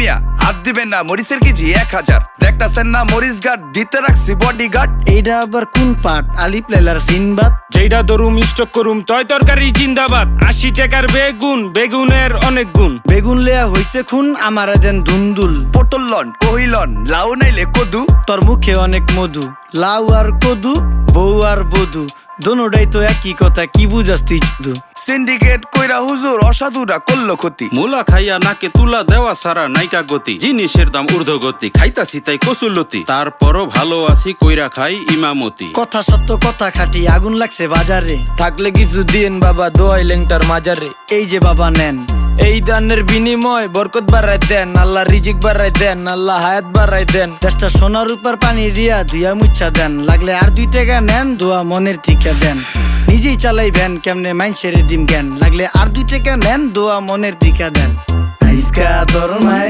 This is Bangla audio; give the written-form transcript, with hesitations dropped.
মিয়া হাত দিবেন না, মরিচের কেজি 1000। দেখতাছেন না মরিচ গার্ড দিতে রাখছি বডিগার্ড। এইটা আবার কোন পাট? আলিফ লাইলার সিনবাদ। যেইটা ধরুম স্টক করুম তয় তরকারি জিন্দাবাদ। 80 টাকার বেগুন, বেগুনের অনেক গুণ। বেগুন লেয়া হইছে খুন, আমারে দেন ধুন্দুল। পটল লন কহিলন, লাউ নাইলে কদু। তোর মুখে অনেক মধু, লাউ আর কদু, বউ আর বধু, দোনোটাই তো একই কথা, কি বুঝাস তুই শুধু? সিন্ডিকেট কইরা হুজুর অসাধুরা করলো ক্ষতি। মুলা খাইয়া নাকে তুলা দেওয়া সারা নাইকা গতি। জিনিসের দাম ঊর্ধ্বগতি, খাইতাছি তাই কসুলতি। তারপরও ভালো আছি কইরা খাই ইমামতি। কথা সত্য কথা খাটি, আগুন লাগছে বাজারে। থাকলে কিছু দিন বাবা, দোয়াই লেংটার মাজারে। এই যে বাবা নেন, এই দানের বিনিময় বরকত বাড়াই দেন, আল্লাহ রিজিক বাড়াই দেন, আল্লাহ হায়াত বাড়াই দেন। দেশটা সোনার উপর পানি দিয়া ধুইয়া মুচ্ছা দেন। লাগলে আর 2 টাকা নেন, দোয়া মনের টিকা দেন। নিজেই চালাই ভ্যান, কেমনে মাইনসেরে দিম জ্ঞান। লাগলে আর 2 টাকা নেন, দোয়া মনের টিকা দেন। আইসকা তোর মাই